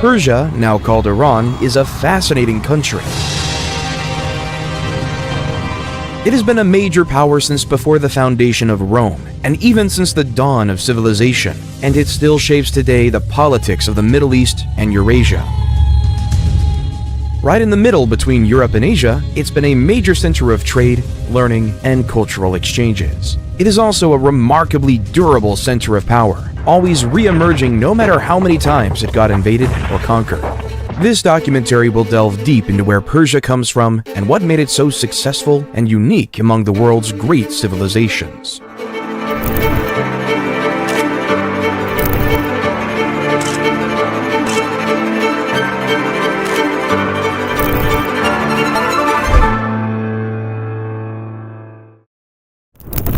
Persia, now called Iran, is a fascinating country. It has been a major power since before the foundation of Rome, and even since the dawn of civilization, and it still shapes today the politics of the Middle East and Eurasia. Right in the middle between Europe and Asia, it's been a major center of trade, learning, and cultural exchanges. It is also a remarkably durable center of power, always re-emerging no matter how many times it got invaded or conquered. This documentary will delve deep into where Persia comes from and what made it so successful and unique among the world's great civilizations.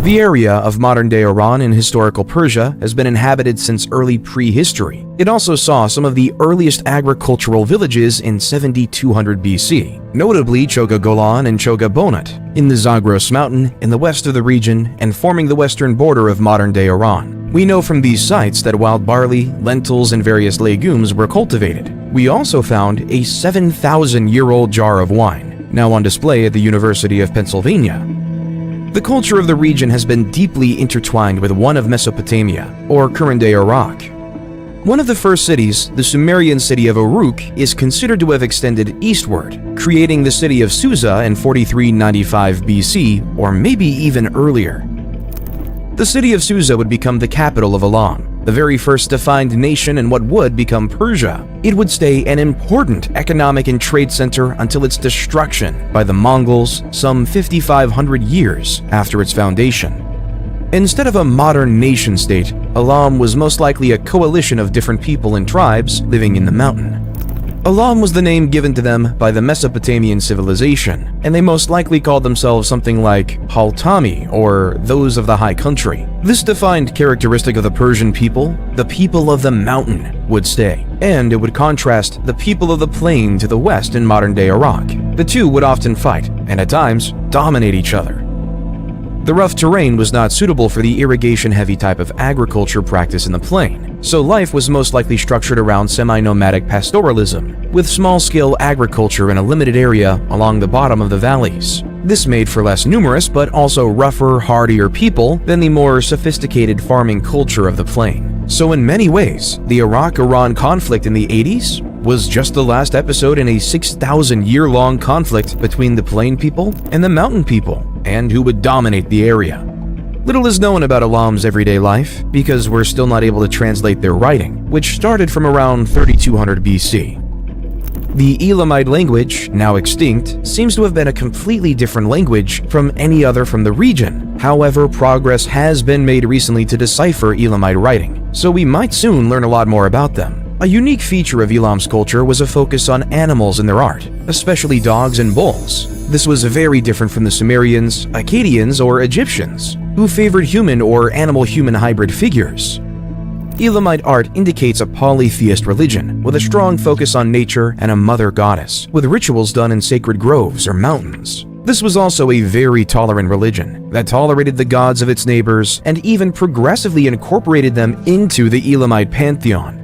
The area of modern-day Iran in historical Persia has been inhabited since early prehistory. It also saw some of the earliest agricultural villages in 7200 BC, notably Choga Golan and Choga Bonut, in the Zagros mountain in the west of the region and forming the western border of modern-day Iran. We know from these sites that wild barley, lentils, and various legumes were cultivated. We also found a 7,000-year-old jar of wine, now on display at the University of Pennsylvania. The culture of the region has been deeply intertwined with one of Mesopotamia, or current-day Iraq. One of the first cities, the Sumerian city of Uruk, is considered to have extended eastward, creating the city of Susa in 4395 BC, or maybe even earlier. The city of Susa would become the capital of Elam, the very first defined nation in what would become Persia. It would stay an important economic and trade center until its destruction by the Mongols some 5,500 years after its foundation. Instead of a modern nation-state, Elam was most likely a coalition of different people and tribes living in the mountain. Elam was the name given to them by the Mesopotamian civilization, and they most likely called themselves something like Haltami, or those of the high country. This defined characteristic of the Persian people, the people of the mountain, would stay, and it would contrast the people of the plain to the west in modern-day Iraq. The two would often fight, and at times, dominate each other. The rough terrain was not suitable for the irrigation-heavy type of agriculture practiced in the plain, so life was most likely structured around semi-nomadic pastoralism, with small-scale agriculture in a limited area along the bottom of the valleys. This made for less numerous but also rougher, hardier people than the more sophisticated farming culture of the plain. So in many ways, the Iraq-Iran conflict in the 80s was just the last episode in a 6,000-year-long conflict between the plain people and the mountain people, and who would dominate the area. Little is known about Elam's everyday life because we're still not able to translate their writing, which started from around 3200 BC. The Elamite language, now extinct, seems to have been a completely different language from any other from the region. However, progress has been made recently to decipher Elamite writing, so we might soon learn a lot more about them. A unique feature of Elam's culture was a focus on animals in their art, especially dogs and bulls. This was very different from the Sumerians, Akkadians, or Egyptians, who favored human or animal-human hybrid figures. Elamite art indicates a polytheist religion with a strong focus on nature and a mother goddess, with rituals done in sacred groves or mountains. This was also a very tolerant religion that tolerated the gods of its neighbors and even progressively incorporated them into the Elamite pantheon.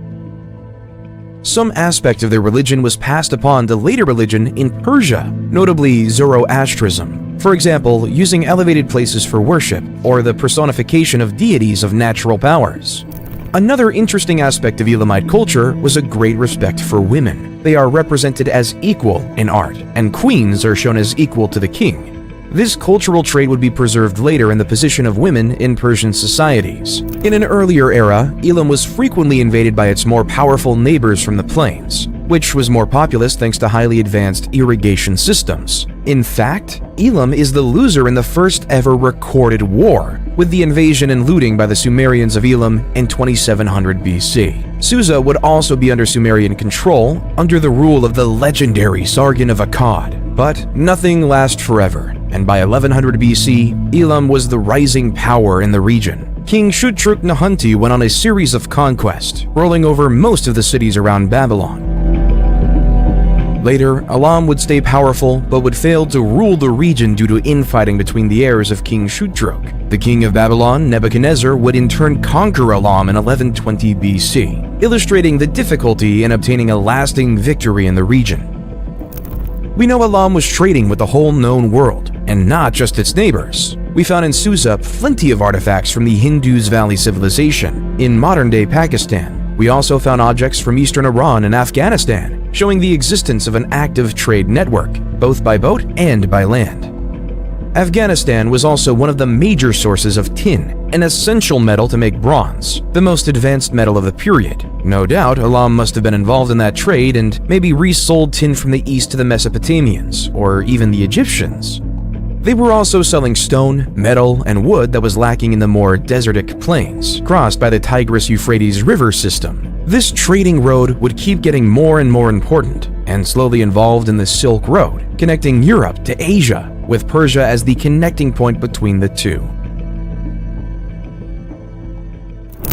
Some aspect of their religion was passed upon to later religion in Persia, notably Zoroastrism. For example, using elevated places for worship, or the personification of deities of natural powers. Another interesting aspect of Elamite culture was a great respect for women. They are represented as equal in art, and queens are shown as equal to the king. This cultural trait would be preserved later in the position of women in Persian societies. In an earlier era, Elam was frequently invaded by its more powerful neighbors from the plains, which was more populous thanks to highly advanced irrigation systems. In fact, Elam is the loser in the first ever recorded war, with the invasion and looting by the Sumerians of Elam in 2700 BC. Susa would also be under Sumerian control, under the rule of the legendary Sargon of Akkad. But nothing lasts forever, and by 1100 BC, Elam was the rising power in the region. King Shutruk-Nahanti went on a series of conquests, rolling over most of the cities around Babylon. Later, Elam would stay powerful, but would fail to rule the region due to infighting between the heirs of King Shutruk. The king of Babylon, Nebuchadnezzar, would in turn conquer Elam in 1120 BC, illustrating the difficulty in obtaining a lasting victory in the region. We know Elam was trading with the whole known world, and not just its neighbors. We found in Susa plenty of artifacts from the Hindus Valley civilization in modern-day Pakistan. We also found objects from eastern Iran and Afghanistan, showing the existence of an active trade network, both by boat and by land. Afghanistan was also one of the major sources of tin, an essential metal to make bronze, the most advanced metal of the period. No doubt, Elam must have been involved in that trade and maybe resold tin from the east to the Mesopotamians, or even the Egyptians. They were also selling stone, metal, and wood that was lacking in the more desertic plains, crossed by the Tigris-Euphrates river system. This trading road would keep getting more and more important, and slowly involved in the Silk Road, connecting Europe to Asia, with Persia as the connecting point between the two.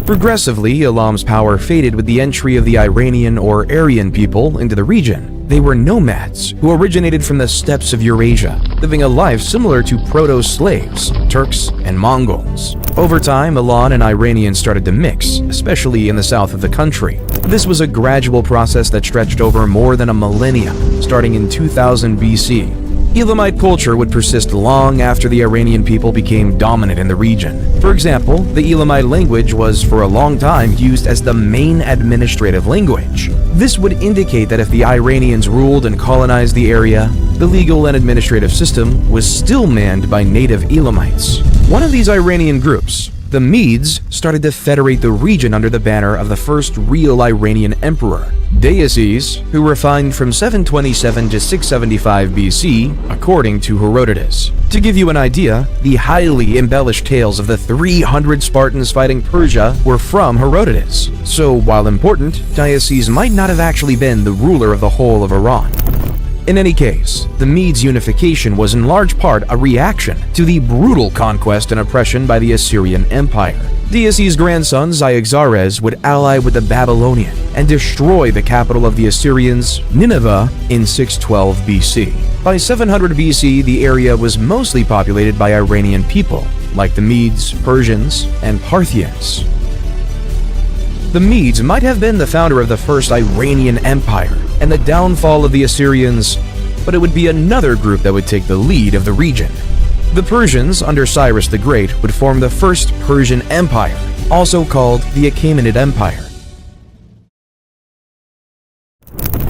Progressively, Elam's power faded with the entry of the Iranian or Aryan people into the region. They were nomads who originated from the steppes of Eurasia, living a life similar to proto-slaves, Turks, and Mongols. Over time, Elam and Iranians started to mix, especially in the south of the country. This was a gradual process that stretched over more than a millennium, starting in 2000 BC. Elamite culture would persist long after the Iranian people became dominant in the region. For example, the Elamite language was for a long time used as the main administrative language. This would indicate that if the Iranians ruled and colonized the area, the legal and administrative system was still manned by native Elamites. One of these Iranian groups, the Medes, started to federate the region under the banner of the first real Iranian emperor, Deioces, who reigned from 727 to 675 BC, according to Herodotus. To give you an idea, the highly embellished tales of the 300 Spartans fighting Persia were from Herodotus. So, while important, Deioces might not have actually been the ruler of the whole of Iran. In any case, the Medes' unification was in large part a reaction to the brutal conquest and oppression by the Assyrian Empire. Deioces' grandson Cyaxares would ally with the Babylonian and destroy the capital of the Assyrians, Nineveh, in 612 BC. By 700 BC, the area was mostly populated by Iranian people, like the Medes, Persians, and Parthians. The Medes might have been the founder of the first Iranian Empire and the downfall of the Assyrians, but it would be another group that would take the lead of the region. The Persians, under Cyrus the Great, would form the First Persian Empire, also called the Achaemenid Empire.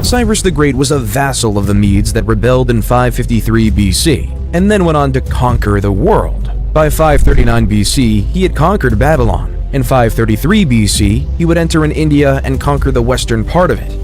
Cyrus the Great was a vassal of the Medes that rebelled in 553 BC, and then went on to conquer the world. By 539 BC, he had conquered Babylon. In 533 BC, he would enter in India and conquer the western part of it.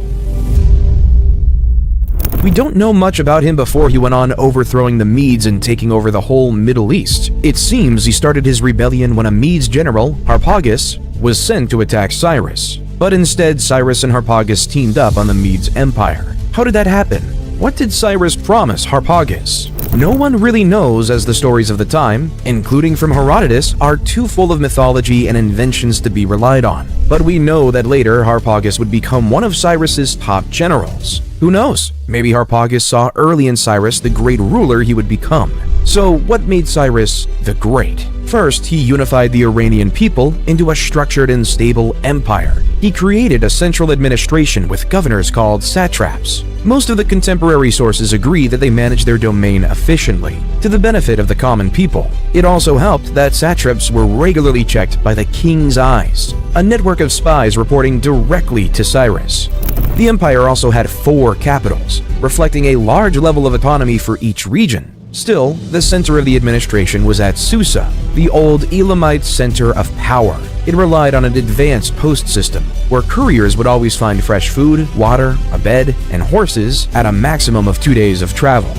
We don't know much about him before he went on overthrowing the Medes and taking over the whole Middle East. It seems he started his rebellion when a Medes general, Harpagus, was sent to attack Cyrus. But instead, Cyrus and Harpagus teamed up on the Medes Empire. How did that happen? What did Cyrus promise Harpagus? No one really knows, as the stories of the time, including from Herodotus, are too full of mythology and inventions to be relied on. But we know that later Harpagus would become one of Cyrus's top generals. Who knows? Maybe Harpagus saw early in Cyrus the great ruler he would become. So what made Cyrus the Great? First, he unified the Iranian people into a structured and stable empire. He created a central administration with governors called satraps. Most of the contemporary sources agree that they managed their domain efficiently, to the benefit of the common people. It also helped that satraps were regularly checked by the king's eyes, a network of spies reporting directly to Cyrus. The empire also had 4 capitals, reflecting a large level of autonomy for each region. Still, the center of the administration was at Susa, the old Elamite center of power. It relied on an advanced post system, where couriers would always find fresh food, water, a bed, and horses at a maximum of 2 days of travel.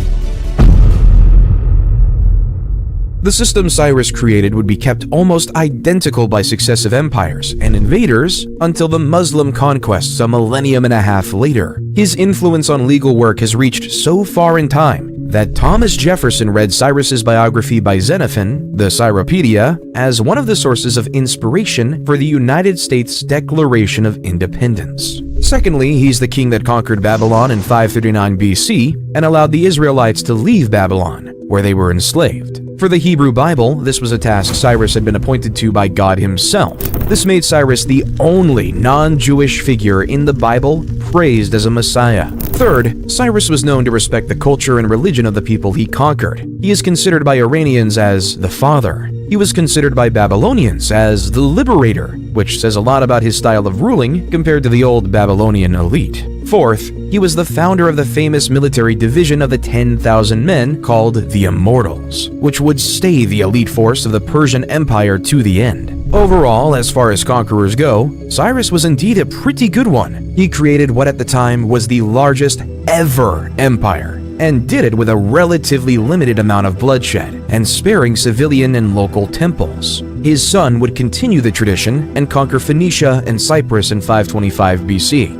The system Cyrus created would be kept almost identical by successive empires and invaders until the Muslim conquests a millennium and a half later. His influence on legal work has reached so far in time that Thomas Jefferson read Cyrus's biography by Xenophon, the Cyropedia, as one of the sources of inspiration for the United States Declaration of Independence. Secondly, he's the king that conquered Babylon in 539 BC and allowed the Israelites to leave Babylon, where they were enslaved. For the Hebrew Bible, this was a task Cyrus had been appointed to by God himself. This made Cyrus the only non-Jewish figure in the Bible praised as a Messiah. Third, Cyrus was known to respect the culture and religion of the people he conquered. He is considered by Iranians as the father. He was considered by Babylonians as the liberator, which says a lot about his style of ruling compared to the old Babylonian elite. Fourth, he was the founder of the famous military division of the 10,000 men called the Immortals, which would stay the elite force of the Persian Empire to the end. Overall, as far as conquerors go, Cyrus was indeed a pretty good one. He created what at the time was the largest ever empire, and did it with a relatively limited amount of bloodshed and sparing civilian and local temples. His son would continue the tradition and conquer Phoenicia and Cyprus in 525 BC.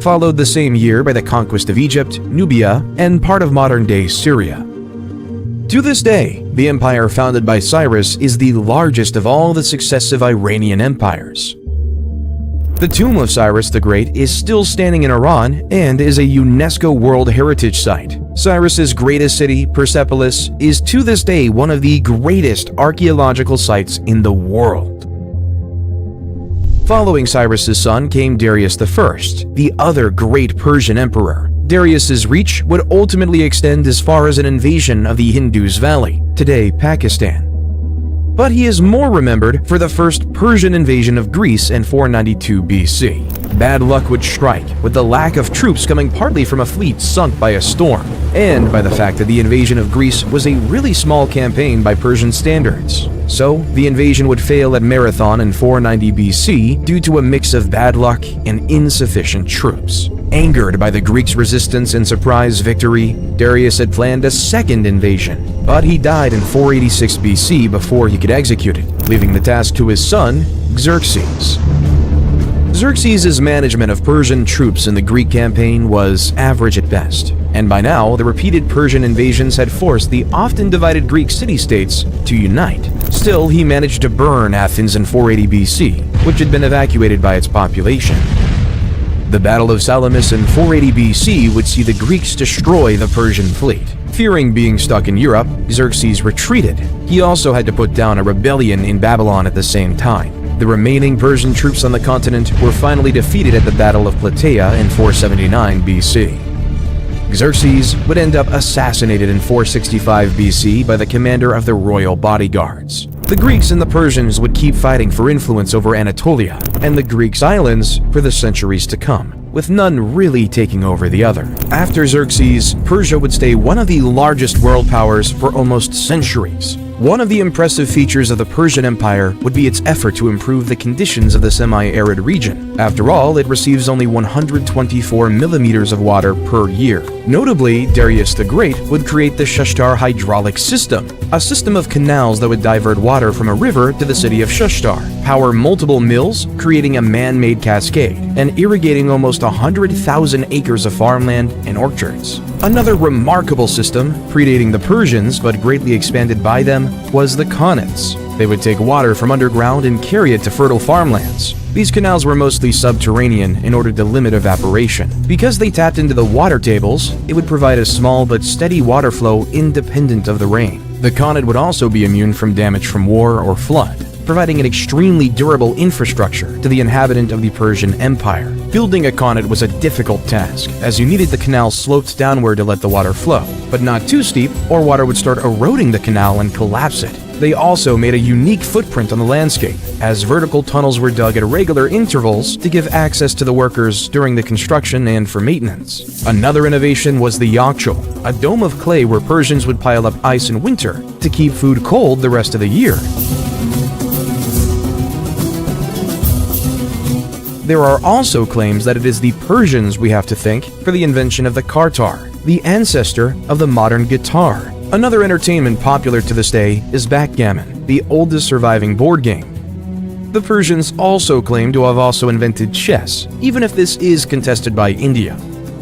Followed the same year by the conquest of Egypt, Nubia, and part of modern-day Syria. To this day, the empire founded by Cyrus is the largest of all the successive Iranian empires. The tomb of Cyrus the Great is still standing in Iran and is a UNESCO World Heritage Site. Cyrus's greatest city, Persepolis, is to this day one of the greatest archaeological sites in the world. Following Cyrus's son came Darius I, the other great Persian emperor. Darius's reach would ultimately extend as far as an invasion of the Indus Valley, today Pakistan. But he is more remembered for the first Persian invasion of Greece in 492 BC. Bad luck would strike, with the lack of troops coming partly from a fleet sunk by a storm, and by the fact that the invasion of Greece was a really small campaign by Persian standards. So, the invasion would fail at Marathon in 490 BC due to a mix of bad luck and insufficient troops. Angered by the Greeks' resistance and surprise victory, Darius had planned a second invasion, but he died in 486 BC before he could execute it, leaving the task to his son, Xerxes. Xerxes' management of Persian troops in the Greek campaign was average at best, and by now the repeated Persian invasions had forced the often divided Greek city-states to unite. Still, he managed to burn Athens in 480 BC, which had been evacuated by its population. The Battle of Salamis in 480 BC would see the Greeks destroy the Persian fleet. Fearing being stuck in Europe, Xerxes retreated. He also had to put down a rebellion in Babylon at the same time. The remaining Persian troops on the continent were finally defeated at the Battle of Plataea in 479 BC. Xerxes would end up assassinated in 465 BC by the commander of the royal bodyguards. The Greeks and the Persians would keep fighting for influence over Anatolia and the Greek islands for the centuries to come, with none really taking over the other. After Xerxes, Persia would stay one of the largest world powers for almost centuries. One of the impressive features of the Persian Empire would be its effort to improve the conditions of the semi-arid region. After all, it receives only 124 millimeters of water per year. Notably, Darius the Great would create the Shushtar hydraulic system, a system of canals that would divert water from a river to the city of Shushtar, power multiple mills, creating a man-made cascade, and irrigating almost 100,000 acres of farmland and orchards. Another remarkable system, predating the Persians but greatly expanded by them, was the qanats. They would take water from underground and carry it to fertile farmlands. These canals were mostly subterranean in order to limit evaporation. Because they tapped into the water tables, it would provide a small but steady water flow independent of the rain. The qanat would also be immune from damage from war or flood, providing an extremely durable infrastructure to the inhabitant of the Persian Empire. Building a qanat was a difficult task, as you needed the canal sloped downward to let the water flow, but not too steep or water would start eroding the canal and collapse it. They also made a unique footprint on the landscape, as vertical tunnels were dug at regular intervals to give access to the workers during the construction and for maintenance. Another innovation was the yakchul, a dome of clay where Persians would pile up ice in winter to keep food cold the rest of the year. There are also claims that it is the Persians we have to thank for the invention of the kartar, the ancestor of the modern guitar. Another entertainment popular to this day is backgammon, the oldest surviving board game. The Persians also claim to have also invented chess, even if this is contested by India.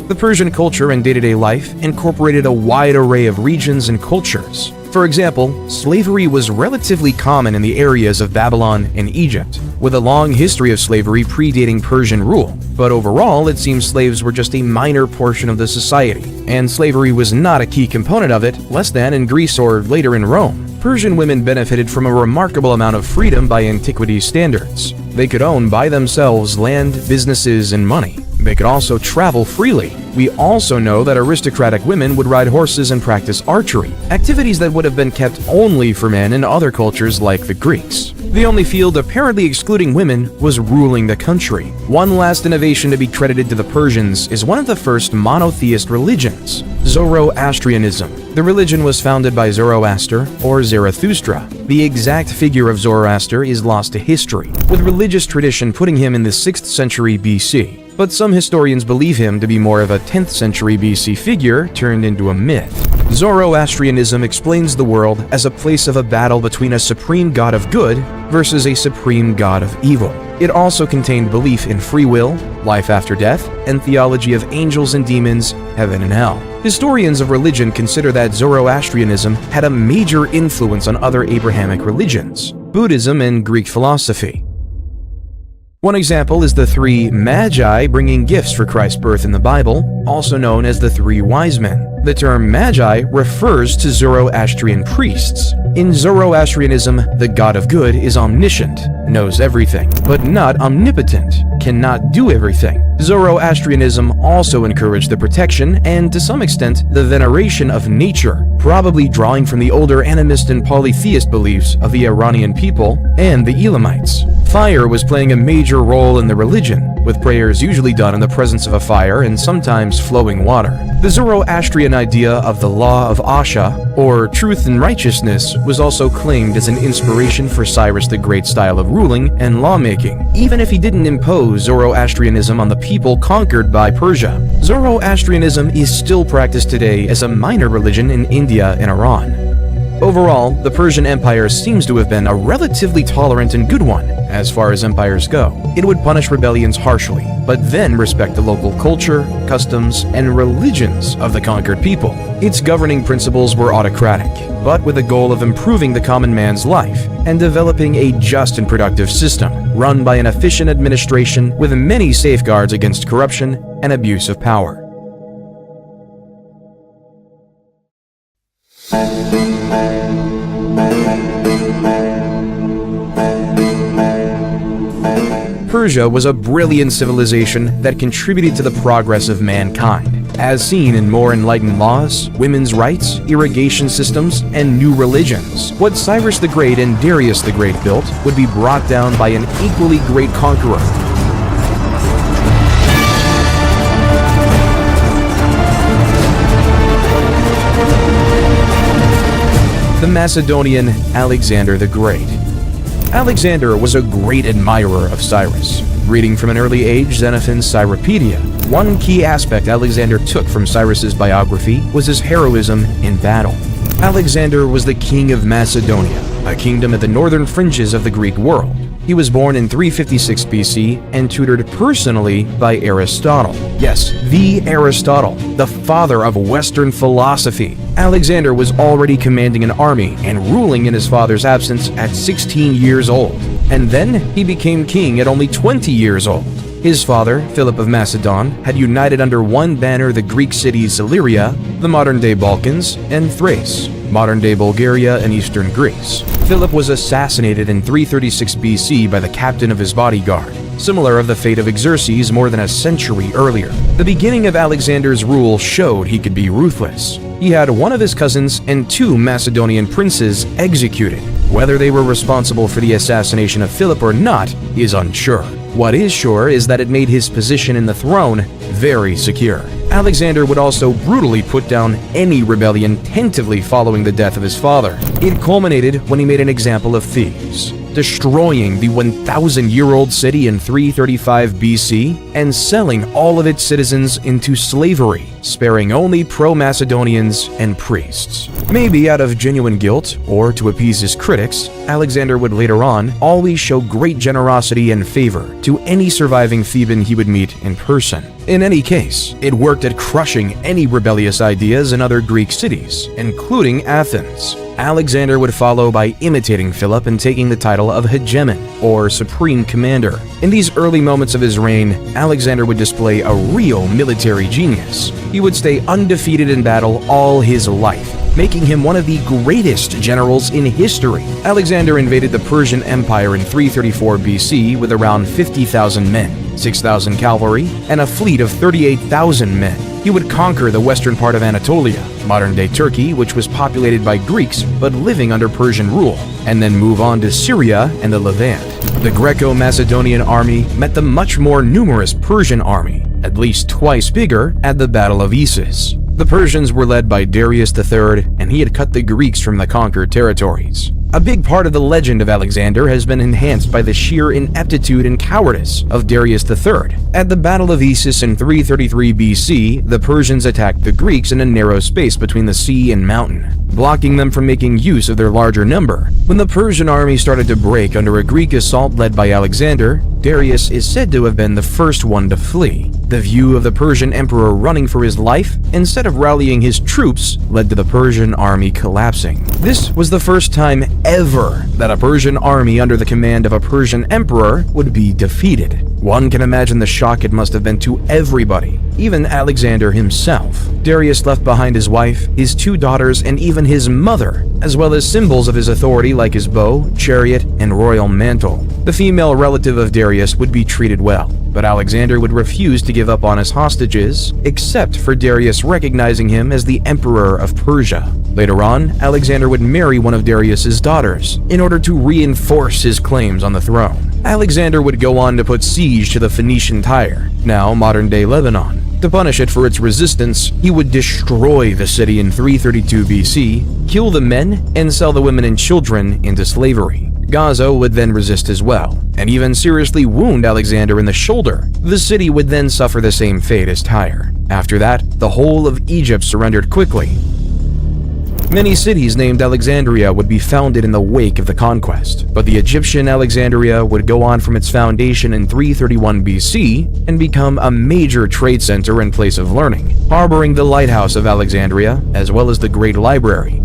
The Persian culture and day-to-day life incorporated a wide array of regions and cultures. For example, slavery was relatively common in the areas of Babylon and Egypt, with a long history of slavery predating Persian rule. But overall, it seems slaves were just a minor portion of the society, and slavery was not a key component of it, less than in Greece or later in Rome. Persian women benefited from a remarkable amount of freedom by antiquity's standards. They could own by themselves land, businesses, and money. They could also travel freely. We also know that aristocratic women would ride horses and practice archery, activities that would have been kept only for men in other cultures like the Greeks. The only field apparently excluding women was ruling the country. One last innovation to be credited to the Persians is one of the first monotheist religions, Zoroastrianism. The religion was founded by Zoroaster, or Zarathustra. The exact figure of Zoroaster is lost to history, with religious tradition putting him in the 6th century BC. But some historians believe him to be more of a 10th century BC figure turned into a myth. Zoroastrianism explains the world as a place of a battle between a supreme god of good versus a supreme god of evil. It also contained belief in free will, life after death, and theology of angels and demons, heaven and hell. Historians of religion consider that Zoroastrianism had a major influence on other Abrahamic religions, Buddhism and Greek philosophy. One example is the 3 Magi bringing gifts for Christ's birth in the Bible, also known as the 3 wise men. The term Magi refers to Zoroastrian priests. In Zoroastrianism, the God of good is omniscient, knows everything, but not omnipotent, cannot do everything. Zoroastrianism also encouraged the protection and, to some extent, the veneration of nature, probably drawing from the older animist and polytheist beliefs of the Iranian people and the Elamites. Fire was playing a major role in the religion, with prayers usually done in the presence of a fire and sometimes flowing water. The Zoroastrian idea of the law of Asha, or truth and righteousness, was also claimed as an inspiration for Cyrus the Great's style of ruling and lawmaking, even if he didn't impose Zoroastrianism on the people conquered by Persia. Zoroastrianism is still practiced today as a minor religion in India and Iran. Overall, the Persian Empire seems to have been a relatively tolerant and good one, as far as empires go. It would punish rebellions harshly, but then respect the local culture, customs, and religions of the conquered people. Its governing principles were autocratic, but with the goal of improving the common man's life and developing a just and productive system, run by an efficient administration with many safeguards against corruption and abuse of power. Persia was a brilliant civilization that contributed to the progress of mankind, as seen in more enlightened laws, women's rights, irrigation systems, and new religions. What Cyrus the Great and Darius the Great built would be brought down by an equally great conqueror. The Macedonian Alexander the Great. Alexander was a great admirer of Cyrus. Reading from an early age Xenophon's Cyropedia, one key aspect Alexander took from Cyrus's biography was his heroism in battle. Alexander was the king of Macedonia, a kingdom at the northern fringes of the Greek world. He was born in 356 BC and tutored personally by Aristotle. Yes, the Aristotle, the father of Western philosophy. Alexander was already commanding an army and ruling in his father's absence at 16 years old. And then he became king at only 20 years old. His father, Philip of Macedon, had united under one banner the Greek cities Illyria, the modern-day Balkans, and Thrace, modern-day Bulgaria and eastern Greece. Philip was assassinated in 336 BC by the captain of his bodyguard, similar of the fate of Xerxes more than a century earlier. The beginning of Alexander's rule showed he could be ruthless. He had one of his cousins and 2 Macedonian princes executed. Whether they were responsible for the assassination of Philip or not is unsure. What is sure is that it made his position in the throne very secure. Alexander would also brutally put down any rebellion tentatively following the death of his father. It culminated when he made an example of Thebes, destroying the 1,000-year-old city in 335 BC and selling all of its citizens into slavery, sparing only pro-Macedonians and priests. Maybe out of genuine guilt, or to appease his critics, Alexander would later on always show great generosity and favor to any surviving Theban he would meet in person. In any case, it worked at crushing any rebellious ideas in other Greek cities, including Athens. Alexander would follow by imitating Philip and taking the title of hegemon, or supreme commander. In these early moments of his reign, Alexander would display a real military genius. He would stay undefeated in battle all his life, making him one of the greatest generals in history. Alexander invaded the Persian Empire in 334 BC with around 50,000 men, 6,000 cavalry, and a fleet of 38,000 men. He would conquer the western part of Anatolia, modern-day Turkey, which was populated by Greeks but living under Persian rule, and then move on to Syria and the Levant. The Greco-Macedonian army met the much more numerous Persian army, at least twice bigger, at the Battle of Issus. The Persians were led by Darius III, and he had cut the Greeks from the conquered territories. A big part of the legend of Alexander has been enhanced by the sheer ineptitude and cowardice of Darius III. At the Battle of Issus in 333 BC, the Persians attacked the Greeks in a narrow space between the sea and mountain, blocking them from making use of their larger number. When the Persian army started to break under a Greek assault led by Alexander, Darius is said to have been the first one to flee. The view of the Persian emperor running for his life, instead of rallying his troops, led to the Persian army collapsing. This was the first time ever that a Persian army under the command of a Persian emperor would be defeated. One can imagine the shock it must have been to everybody, even Alexander himself. Darius left behind his wife, his 2 daughters, and even his mother, as well as symbols of his authority like his bow, chariot, and royal mantle. The female relative of Darius would be treated well, but Alexander would refuse to give up on his hostages, except for Darius recognizing him as the Emperor of Persia. Later on, Alexander would marry one of Darius's daughters in order to reinforce his claims on the throne. Alexander would go on to put siege to the Phoenician Tyre, now modern-day Lebanon. To punish it for its resistance, he would destroy the city in 332 BC, kill the men, and sell the women and children into slavery. Gaza would then resist as well, and even seriously wound Alexander in the shoulder. The city would then suffer the same fate as Tyre. After that, the whole of Egypt surrendered quickly. Many cities named Alexandria would be founded in the wake of the conquest, but the Egyptian Alexandria would go on from its foundation in 331 BC and become a major trade center and place of learning, harboring the lighthouse of Alexandria as well as the Great Library.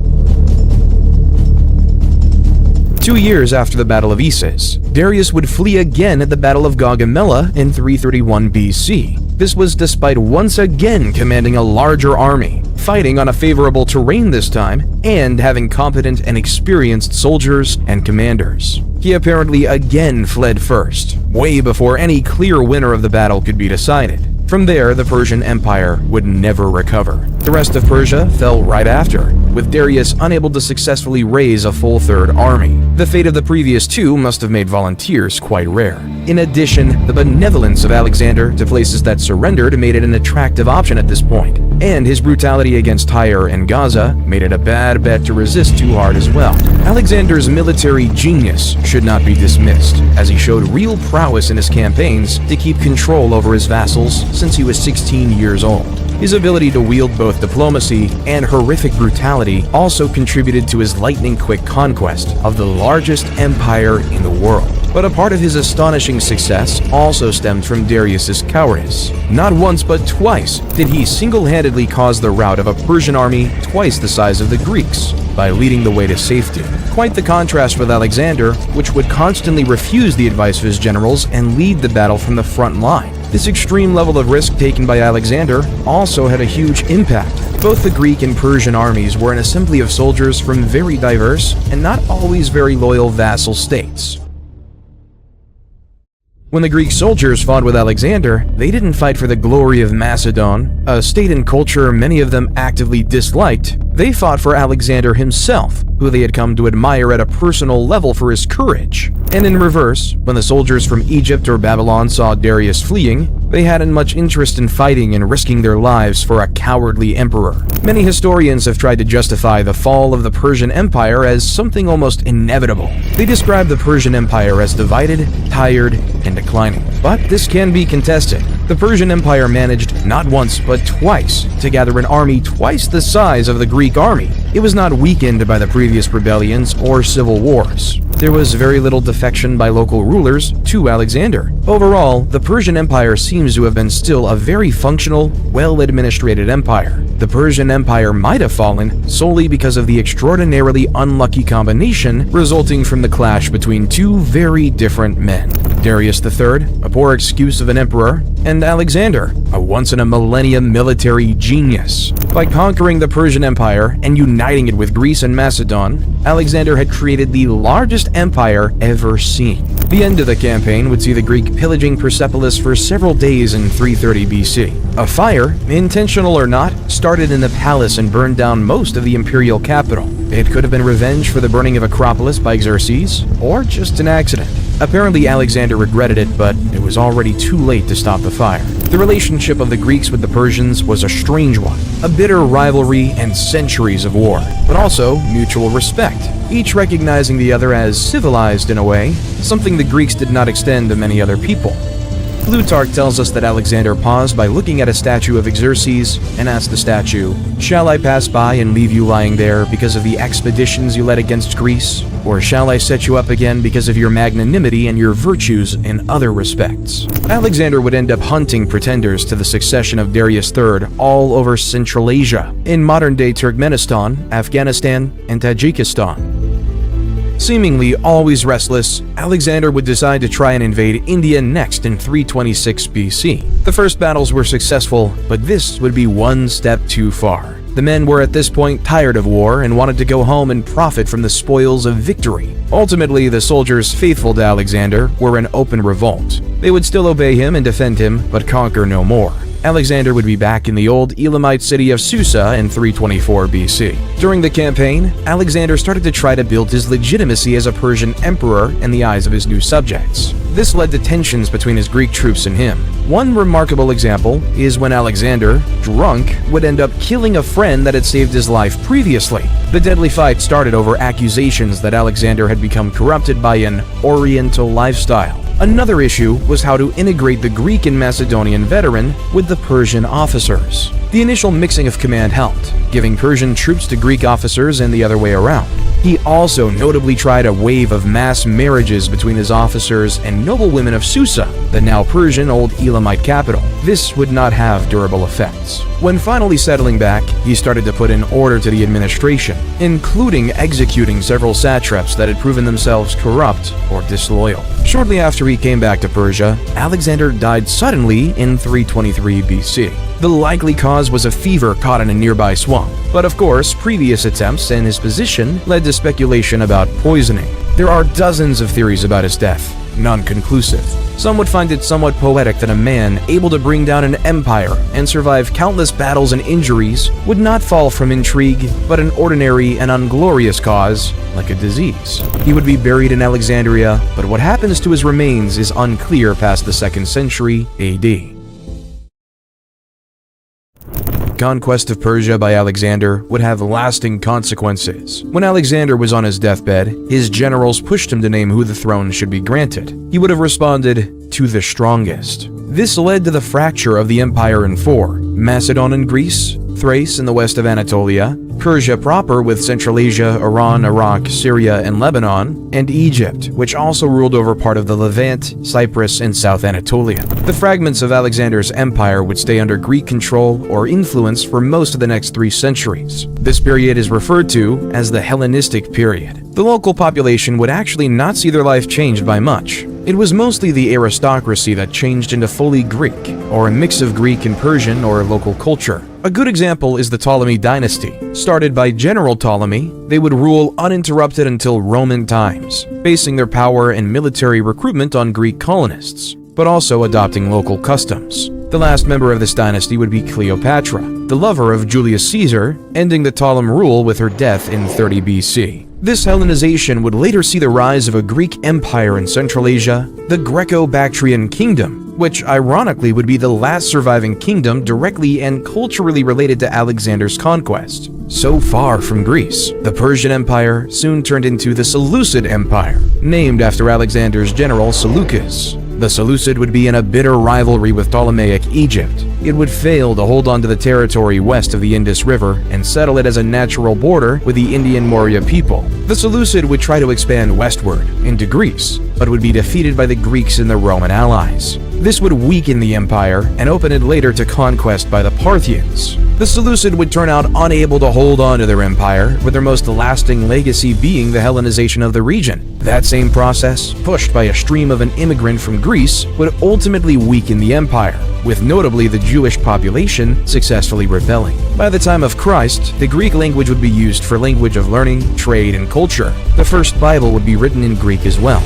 2 years after the Battle of Issus, Darius would flee again at the Battle of Gaugamela in 331 BC. This was despite once again commanding a larger army, fighting on a favorable terrain this time, and having competent and experienced soldiers and commanders. He apparently again fled first, way before any clear winner of the battle could be decided. From there, the Persian Empire would never recover. The rest of Persia fell right after, with Darius unable to successfully raise a full third army. The fate of the previous 2 must have made volunteers quite rare. In addition, the benevolence of Alexander to places that surrendered made it an attractive option at this point, and his brutality against Tyre and Gaza made it a bad bet to resist too hard as well. Alexander's military genius should not be dismissed, as he showed real prowess in his campaigns to keep control over his vassals since he was 16 years old. His ability to wield both diplomacy and horrific brutality also contributed to his lightning-quick conquest of the largest empire in the world. But a part of his astonishing success also stemmed from Darius's cowardice. Not once but twice did he single-handedly cause the rout of a Persian army twice the size of the Greeks by leading the way to safety. Quite the contrast with Alexander, which would constantly refuse the advice of his generals and lead the battle from the front line. This extreme level of risk taken by Alexander also had a huge impact. Both the Greek and Persian armies were an assembly of soldiers from very diverse and not always very loyal vassal states. When the Greek soldiers fought with Alexander, they didn't fight for the glory of Macedon, a state and culture many of them actively disliked. They fought for Alexander himself, who they had come to admire at a personal level for his courage. And in reverse, when the soldiers from Egypt or Babylon saw Darius fleeing, they hadn't much interest in fighting and risking their lives for a cowardly emperor. Many historians have tried to justify the fall of the Persian Empire as something almost inevitable. They describe the Persian Empire as divided, tired, and declining. But this can be contested. The Persian Empire managed not once but twice to gather an army twice the size of the Greek army. It was not weakened by the previous rebellions or civil wars. there was very little defection by local rulers to Alexander. Overall, the Persian Empire seems to have been still a very functional, well-administrated empire. The Persian Empire might have fallen solely because of the extraordinarily unlucky combination resulting from the clash between two very different men. Darius III, a poor excuse of an emperor, and Alexander, a once-in-a-millennium military genius. By conquering the Persian Empire and uniting it with Greece and Macedon, Alexander had created the largest empire ever seen. The end of the campaign would see the Greek pillaging Persepolis for several days in 330 BC. A fire, intentional or not, started in the palace and burned down most of the imperial capital. It could have been revenge for the burning of Acropolis by Xerxes, or just an accident. Apparently Alexander regretted it, but it was already too late to stop the fire. The relationship of the Greeks with the Persians was a strange one, a bitter rivalry and centuries of war, but also mutual respect, each recognizing the other as civilized in a way, something the Greeks did not extend to many other people. Plutarch tells us that Alexander paused by looking at a statue of Xerxes and asked the statue, "Shall I pass by and leave you lying there because of the expeditions you led against Greece? Or shall I set you up again because of your magnanimity and your virtues in other respects?" Alexander would end up hunting pretenders to the succession of Darius III all over Central Asia, in modern-day Turkmenistan, Afghanistan, and Tajikistan. Seemingly always restless, Alexander would decide to try and invade India next in 326 BC. The first battles were successful, but this would be one step too far. The men were at this point tired of war and wanted to go home and profit from the spoils of victory. Ultimately, the soldiers faithful to Alexander were in open revolt. They would still obey him and defend him, but conquer no more. Alexander would be back in the old Elamite city of Susa in 324 BC. During the campaign, Alexander started to try to build his legitimacy as a Persian emperor in the eyes of his new subjects. This led to tensions between his Greek troops and him. One remarkable example is when Alexander, drunk, would end up killing a friend that had saved his life previously. The deadly fight started over accusations that Alexander had become corrupted by an Oriental lifestyle. Another issue was how to integrate the Greek and Macedonian veteran with the Persian officers. The initial mixing of command helped, giving Persian troops to Greek officers and the other way around. He also notably tried a wave of mass marriages between his officers and noble women of Susa, the now Persian old Elamite capital. This would not have durable effects. When finally settling back, he started to put in order to the administration, including executing several satraps that had proven themselves corrupt or disloyal. Shortly after he came back to Persia, Alexander died suddenly in 323 BC. The likely cause was a fever caught in a nearby swamp, but of course, previous attempts and his position led to speculation about poisoning. There are dozens of theories about his death, none conclusive. Some would find it somewhat poetic that a man able to bring down an empire and survive countless battles and injuries would not fall from intrigue, but an ordinary and unglorious cause, like a disease. He would be buried in Alexandria, but what happens to his remains is unclear past the 2nd century AD. Conquest of Persia by Alexander would have lasting consequences. When Alexander was on his deathbed, his generals pushed him to name who the throne should be granted. He would have responded, "To the strongest." This led to the fracture of the empire in four: Macedon and Greece, Thrace in the west of Anatolia, Persia proper with Central Asia, Iran, Iraq, Syria, and Lebanon, and Egypt, which also ruled over part of the Levant, Cyprus, and South Anatolia. The fragments of Alexander's empire would stay under Greek control or influence for most of the next 3 centuries. This period is referred to as the Hellenistic period. The local population would actually not see their life changed by much. It was mostly the aristocracy that changed into fully Greek, or a mix of Greek and Persian or local culture. A good example is the Ptolemy dynasty. Started by General Ptolemy, they would rule uninterrupted until Roman times, basing their power and military recruitment on Greek colonists, but also adopting local customs. The last member of this dynasty would be Cleopatra, the lover of Julius Caesar, ending the Ptolemaic rule with her death in 30 BC. This Hellenization would later see the rise of a Greek empire in Central Asia, the Greco-Bactrian kingdom, which ironically would be the last surviving kingdom directly and culturally related to Alexander's conquest. So far from Greece, the Persian Empire soon turned into the Seleucid Empire, named after Alexander's general Seleucus. The Seleucid would be in a bitter rivalry with Ptolemaic Egypt. It would fail to hold on to the territory west of the Indus River and settle it as a natural border with the Indian Maurya people. The Seleucid would try to expand westward into Greece, but would be defeated by the Greeks and the Roman allies. This would weaken the empire and open it later to conquest by the Parthians. The Seleucid would turn out unable to hold on to their empire, with their most lasting legacy being the Hellenization of the region. That same process, pushed by a stream of an immigrant from Greece, would ultimately weaken the empire, with notably the Jewish population successfully rebelling. By the time of Christ, the Greek language would be used for language of learning, trade, and culture. The first Bible would be written in Greek as well.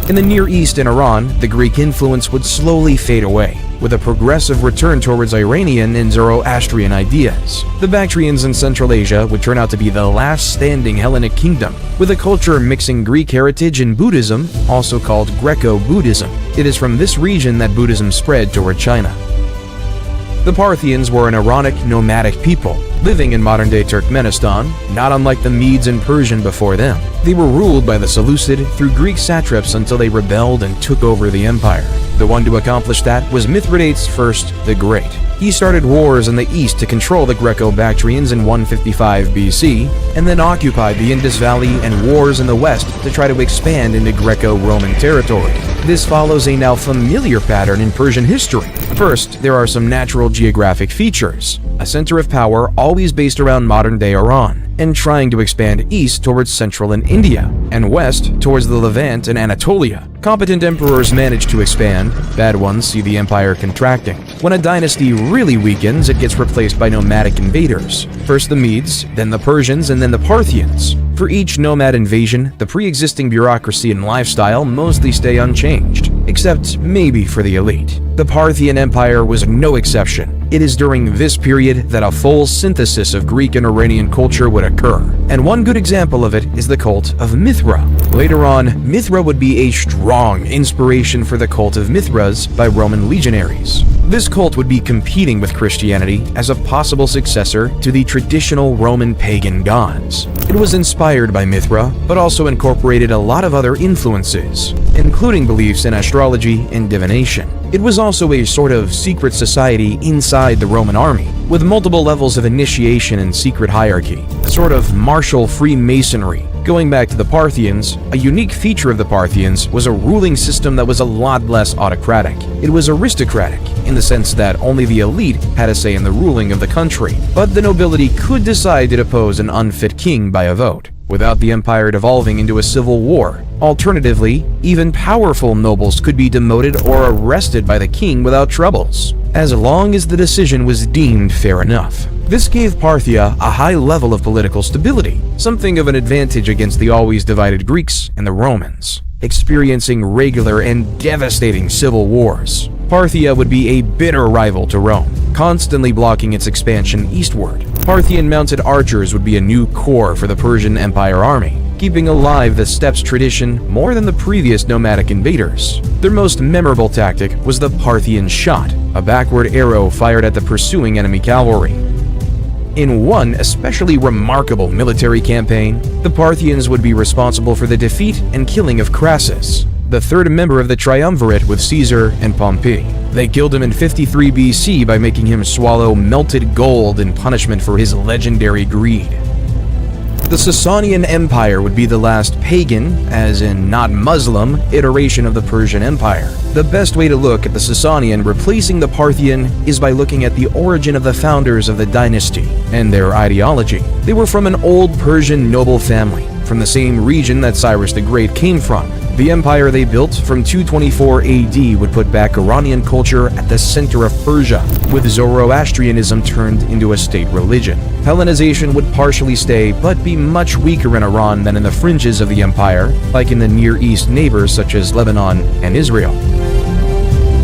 In the Near East and Iran, the Greek influence would slowly fade away, with a progressive return towards Iranian and Zoroastrian ideas. The Bactrians in Central Asia would turn out to be the last standing Hellenic kingdom, with a culture mixing Greek heritage and Buddhism, also called Greco-Buddhism. It is from this region that Buddhism spread toward China. The Parthians were an Iranic nomadic people, living in modern-day Turkmenistan, not unlike the Medes and Persian before them. They were ruled by the Seleucid through Greek satraps until they rebelled and took over the empire. The one to accomplish that was Mithridates I the Great. He started wars in the east to control the Greco-Bactrians in 155 BC, and then occupied the Indus Valley and wars in the west to try to expand into Greco-Roman territory. This follows a now familiar pattern in Persian history. First, there are some natural geographic features. A center of power always based around modern-day Iran, and trying to expand east towards central and India, and west towards the Levant and Anatolia. Competent emperors manage to expand, bad ones see the empire contracting. When a dynasty really weakens, it gets replaced by nomadic invaders. First the Medes, then the Persians, and then the Parthians. For each nomad invasion, the pre-existing bureaucracy and lifestyle mostly stay unchanged, except maybe for the elite. The Parthian Empire was no exception. It is during this period that a full synthesis of Greek and Iranian culture would occur, and one good example of it is the cult of Mithra. Later on, Mithra would be a strong inspiration for the cult of Mithras by Roman legionaries. This cult would be competing with Christianity as a possible successor to the traditional Roman pagan gods. It was inspired by Mithra, but also incorporated a lot of other influences, including beliefs in astrology and divination. It was also a sort of secret society inside the Roman army, with multiple levels of initiation and secret hierarchy, a sort of martial Freemasonry. Going back to the Parthians, a unique feature of the Parthians was a ruling system that was a lot less autocratic. It was aristocratic, in the sense that only the elite had a say in the ruling of the country, but the nobility could decide to depose an unfit king by a vote, without the empire devolving into a civil war. Alternatively, even powerful nobles could be demoted or arrested by the king without troubles, as long as the decision was deemed fair enough. This gave Parthia a high level of political stability, something of an advantage against the always divided Greeks and the Romans, experiencing regular and devastating civil wars. Parthia would be a bitter rival to Rome, constantly blocking its expansion eastward. Parthian mounted archers would be a new core for the Persian Empire army, keeping alive the steppes tradition more than the previous nomadic invaders. Their most memorable tactic was the Parthian shot, a backward arrow fired at the pursuing enemy cavalry. In one especially remarkable military campaign, the Parthians would be responsible for the defeat and killing of Crassus, the third member of the triumvirate with Caesar and Pompey. They killed him in 53 BC by making him swallow melted gold in punishment for his legendary greed. The Sasanian Empire would be the last pagan, as in not Muslim, iteration of the Persian Empire. The best way to look at the Sasanian replacing the Parthian is by looking at the origin of the founders of the dynasty and their ideology. They were from an old Persian noble family, from the same region that Cyrus the Great came from. The empire they built from 224 AD would put back Iranian culture at the center of Persia, with Zoroastrianism turned into a state religion. Hellenization would partially stay, but be much weaker in Iran than in the fringes of the empire, like in the Near East neighbors such as Lebanon and Israel.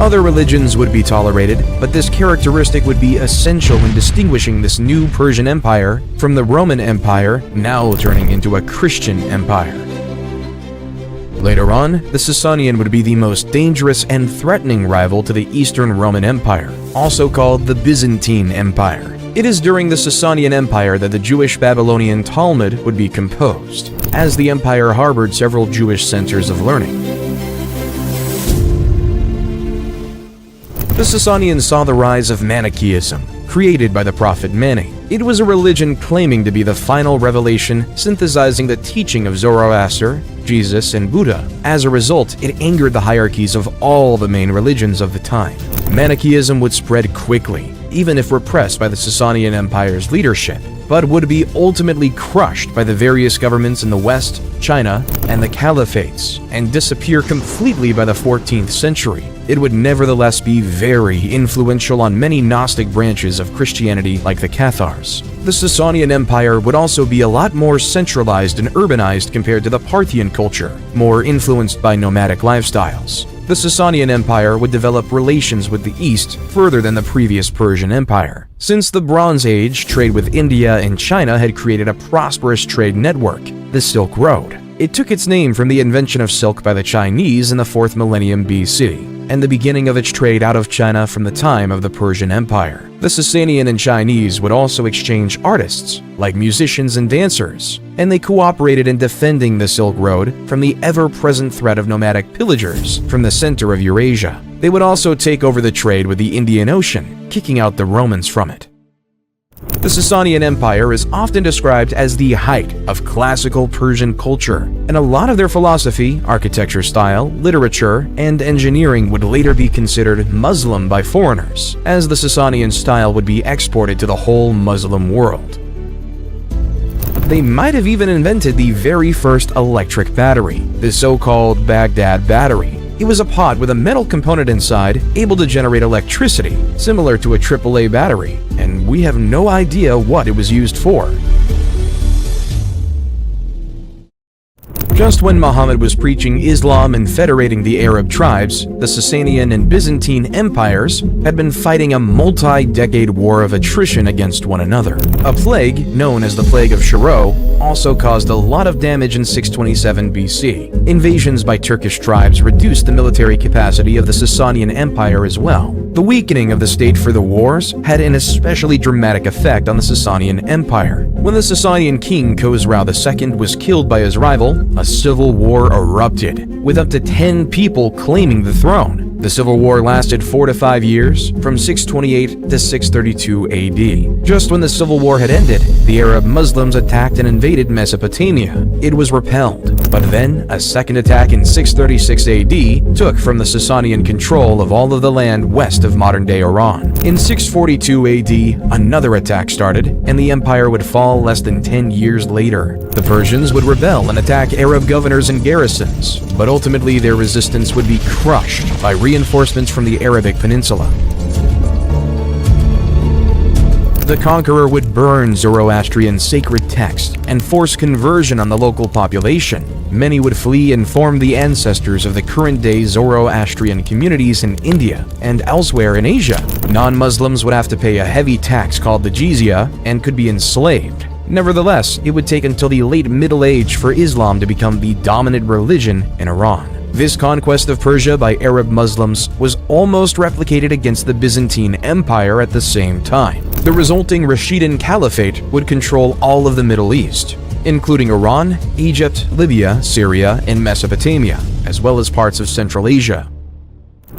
Other religions would be tolerated, but this characteristic would be essential in distinguishing this new Persian Empire from the Roman Empire, now turning into a Christian empire. Later on, the Sasanian would be the most dangerous and threatening rival to the Eastern Roman Empire, also called the Byzantine Empire. It is during the Sasanian Empire that the Jewish Babylonian Talmud would be composed, as the empire harbored several Jewish centers of learning. The Sasanians saw the rise of Manichaeism, created by the prophet Mani. It was a religion claiming to be the final revelation, synthesizing the teaching of Zoroaster, Jesus, and Buddha. As a result, it angered the hierarchies of all the main religions of the time. Manichaeism would spread quickly, even if repressed by the Sasanian Empire's leadership, but would be ultimately crushed by the various governments in the West, China, and the caliphates, and disappear completely by the 14th century. It would nevertheless be very influential on many Gnostic branches of Christianity like the Cathars. The Sasanian Empire would also be a lot more centralized and urbanized compared to the Parthian culture, more influenced by nomadic lifestyles. The Sasanian Empire would develop relations with the East further than the previous Persian Empire. Since the Bronze Age, trade with India and China had created a prosperous trade network, the Silk Road. It took its name from the invention of silk by the Chinese in the 4th millennium BC, and the beginning of its trade out of China from the time of the Persian Empire. The Sasanian and Chinese would also exchange artists, like musicians and dancers, and they cooperated in defending the Silk Road from the ever-present threat of nomadic pillagers from the center of Eurasia. They would also take over the trade with the Indian Ocean, kicking out the Romans from it. The Sasanian Empire is often described as the height of classical Persian culture, and a lot of their philosophy, architecture style, literature, and engineering would later be considered Muslim by foreigners, as the Sasanian style would be exported to the whole Muslim world. They might have even invented the very first electric battery, the so-called Baghdad battery. It was a pod with a metal component inside, able to generate electricity, similar to a AAA battery, and we have no idea what it was used for. Just when Muhammad was preaching Islam and federating the Arab tribes, the Sasanian and Byzantine empires had been fighting a multi-decade war of attrition against one another. A plague, known as the Plague of Shiro, also caused a lot of damage in 627 BC. Invasions by Turkish tribes reduced the military capacity of the Sasanian Empire as well. The weakening of the state for the wars had an especially dramatic effect on the Sasanian Empire. When the Sasanian king Khosrau II was killed by his rival, a civil war erupted, with up to 10 people claiming the throne. The civil war lasted 4 to 5 years, from 628 to 632 AD. Just when the civil war had ended, the Arab Muslims attacked and invaded Mesopotamia. It was repelled, but then a second attack in 636 AD took from the Sasanian control of all of the land west of modern-day Iran. In 642 AD, another attack started, and the empire would fall less than 10 years later. The Persians would rebel and attack Arab governors and garrisons, but ultimately their resistance would be crushed by reinforcements from the Arabic Peninsula. The conqueror would burn Zoroastrian sacred text and force conversion on the local population. Many would flee and form the ancestors of the current-day Zoroastrian communities in India and elsewhere in Asia. Non-Muslims would have to pay a heavy tax called the jizya and could be enslaved. Nevertheless, it would take until the late Middle Age for Islam to become the dominant religion in Iran. This conquest of Persia by Arab Muslims was almost replicated against the Byzantine Empire at the same time. The resulting Rashidun Caliphate would control all of the Middle East, including Iran, Egypt, Libya, Syria, and Mesopotamia, as well as parts of Central Asia.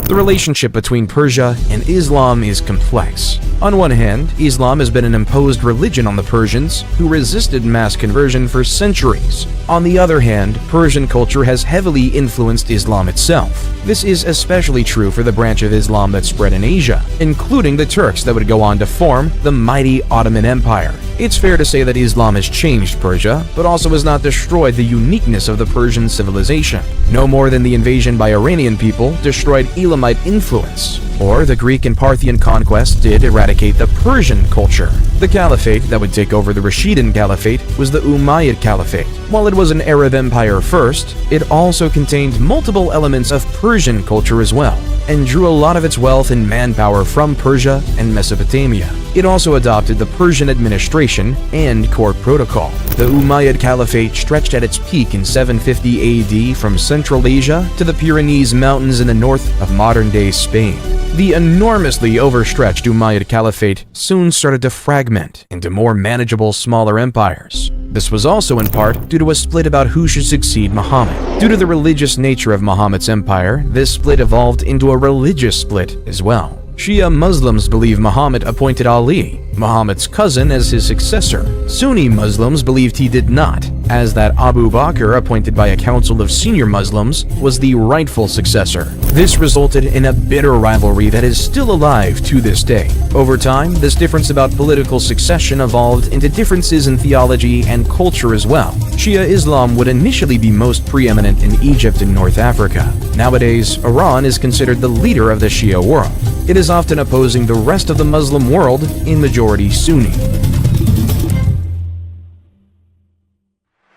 The relationship between Persia and Islam is complex. On one hand, Islam has been an imposed religion on the Persians, who resisted mass conversion for centuries. On the other hand, Persian culture has heavily influenced Islam itself. This is especially true for the branch of Islam that spread in Asia, including the Turks that would go on to form the mighty Ottoman Empire. It's fair to say that Islam has changed Persia, but also has not destroyed the uniqueness of the Persian civilization, no more than the invasion by Iranian people destroyed Elamite influence, or the Greek and Parthian conquest did eradicate the Persian culture. The caliphate that would take over the Rashidun Caliphate was the Umayyad Caliphate. While it was an Arab empire first, it also contained multiple elements of Persian culture as well, and drew a lot of its wealth and manpower from Persia and Mesopotamia. It also adopted the Persian administration and court protocol. The Umayyad Caliphate stretched at its peak in 750 AD from Central Asia to the Pyrenees Mountains in the north of modern-day Spain. The enormously overstretched Umayyad Caliphate soon started to fragment into more manageable, smaller empires. This was also in part due to a split about who should succeed Muhammad. Due to the religious nature of Muhammad's empire, this split evolved into a religious split as well. Shia Muslims believe Muhammad appointed Ali, Muhammad's cousin, as his successor. Sunni Muslims believed he did not, as that Abu Bakr, appointed by a council of senior Muslims, was the rightful successor. This resulted in a bitter rivalry that is still alive to this day. Over time, this difference about political succession evolved into differences in theology and culture as well. Shia Islam would initially be most preeminent in Egypt and North Africa. Nowadays, Iran is considered the leader of the Shia world. It is often opposing the rest of the Muslim world in majority Sunni.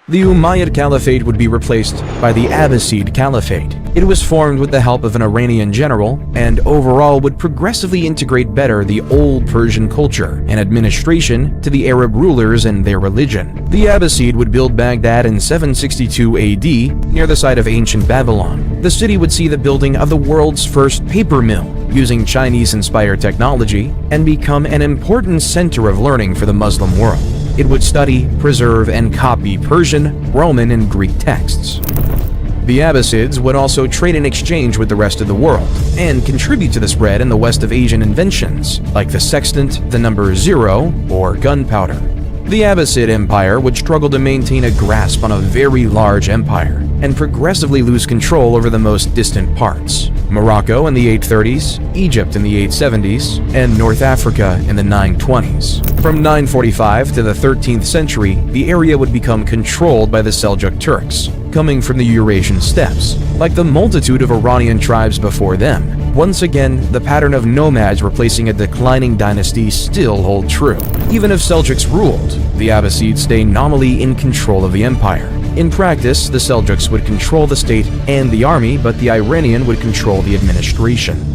The Umayyad Caliphate would be replaced by the Abbasid Caliphate. It was formed with the help of an Iranian general and overall would progressively integrate better the old Persian culture and administration to the Arab rulers and their religion. The Abbasid would build Baghdad in 762 AD near the site of ancient Babylon. The city would see the building of the world's first paper mill using Chinese-inspired technology and become an important center of learning for the Muslim world. It would study, preserve, and copy Persian, Roman, and Greek texts. The Abbasids would also trade and exchange with the rest of the world, and contribute to the spread in the west of Asian inventions, like the sextant, the number 0, or gunpowder. The Abbasid Empire would struggle to maintain a grasp on a very large empire, and progressively lose control over the most distant parts. Morocco in the 830s, Egypt in the 870s, and North Africa in the 920s. From 945 to the 13th century, the area would become controlled by the Seljuk Turks, coming from the Eurasian steppes. Like the multitude of Iranian tribes before them, once again, the pattern of nomads replacing a declining dynasty still hold true. Even if Seljuks ruled, the Abbasids stay nominally in control of the empire. In practice, the Seljuks would control the state and the army, but the Iranian would control the administration.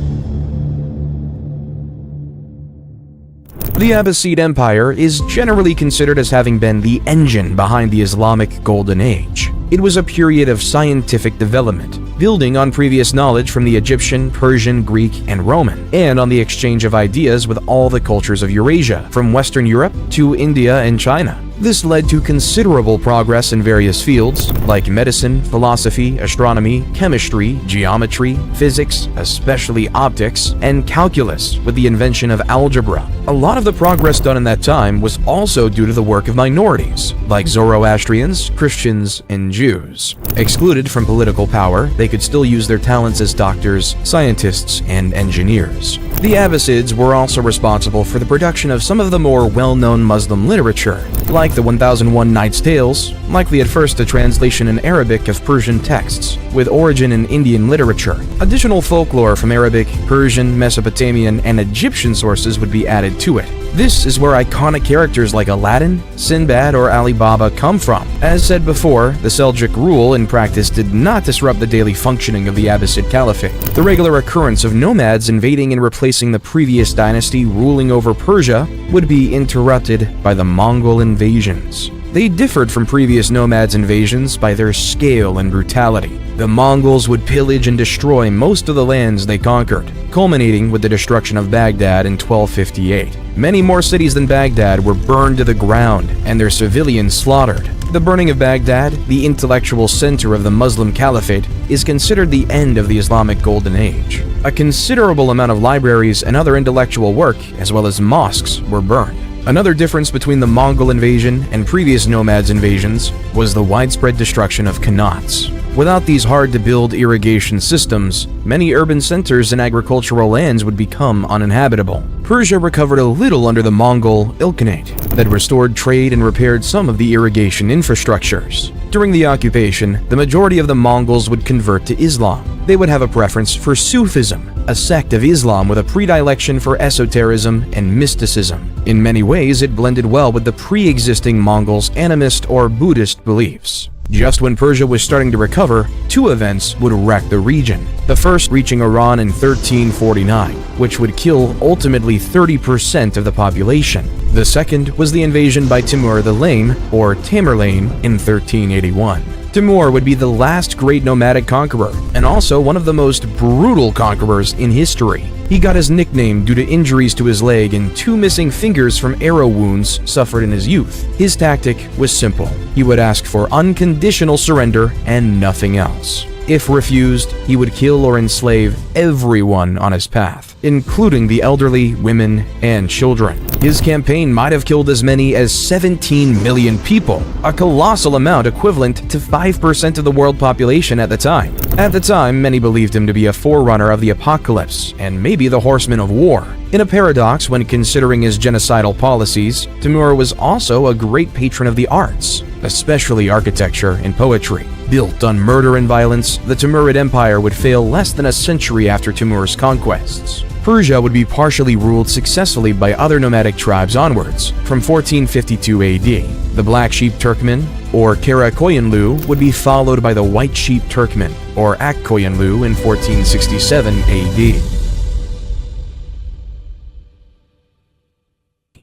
The Abbasid Empire is generally considered as having been the engine behind the Islamic Golden Age. It was a period of scientific development, building on previous knowledge from the Egyptian, Persian, Greek, and Roman, and on the exchange of ideas with all the cultures of Eurasia, from Western Europe to India and China. This led to considerable progress in various fields, like medicine, philosophy, astronomy, chemistry, geometry, physics, especially optics, and calculus, with the invention of algebra. A lot of the progress done in that time was also due to the work of minorities, like Zoroastrians, Christians, and Jews. Excluded from political power, they could still use their talents as doctors, scientists, and engineers. The Abbasids were also responsible for the production of some of the more well-known Muslim literature, like the 1001 Nights' Tales, likely at first a translation in Arabic of Persian texts, with origin in Indian literature. Additional folklore from Arabic, Persian, Mesopotamian, and Egyptian sources would be added to it. This is where iconic characters like Aladdin, Sinbad, or Ali Baba come from. As said before, the Seljuk rule in practice did not disrupt the daily functioning of the Abbasid Caliphate. The regular occurrence of nomads invading and replacing the previous dynasty ruling over Persia would be interrupted by the Mongol invasions. They differed from previous nomads' invasions by their scale and brutality. The Mongols would pillage and destroy most of the lands they conquered, culminating with the destruction of Baghdad in 1258. Many more cities than Baghdad were burned to the ground and their civilians slaughtered. The burning of Baghdad, the intellectual center of the Muslim Caliphate, is considered the end of the Islamic Golden Age. A considerable amount of libraries and other intellectual work, as well as mosques, were burned. Another difference between the Mongol invasion and previous nomads' invasions was the widespread destruction of Qanats. Without these hard-to-build irrigation systems, many urban centers and agricultural lands would become uninhabitable. Persia recovered a little under the Mongol Ilkhanate that restored trade and repaired some of the irrigation infrastructures. During the occupation, the majority of the Mongols would convert to Islam. They would have a preference for Sufism, a sect of Islam with a predilection for esotericism and mysticism. In many ways, it blended well with the pre-existing Mongols' animist or Buddhist beliefs. Just when Persia was starting to recover, two events would wreck the region. The first reaching Iran in 1349, which would kill ultimately 30% of the population. The second was the invasion by Timur the Lame, or Tamerlane, in 1381. Timur would be the last great nomadic conqueror, and also one of the most brutal conquerors in history. He got his nickname due to injuries to his leg and two missing fingers from arrow wounds suffered in his youth. His tactic was simple. He would ask for unconditional surrender and nothing else. If refused, he would kill or enslave everyone on his path, including the elderly, women, and children. His campaign might have killed as many as 17 million people, a colossal amount equivalent to 5% of the world population at the time. At the time, many believed him to be a forerunner of the apocalypse, and maybe the horseman of war. In a paradox when considering his genocidal policies, Timur was also a great patron of the arts, especially architecture and poetry. Built on murder and violence, the Timurid Empire would fail less than a century after Timur's conquests. Persia would be partially ruled successfully by other nomadic tribes onwards, from 1452 AD. The Black Sheep Turkmen, or Karakoyunlu, would be followed by the White Sheep Turkmen, or Akkoyunlu, in 1467 AD.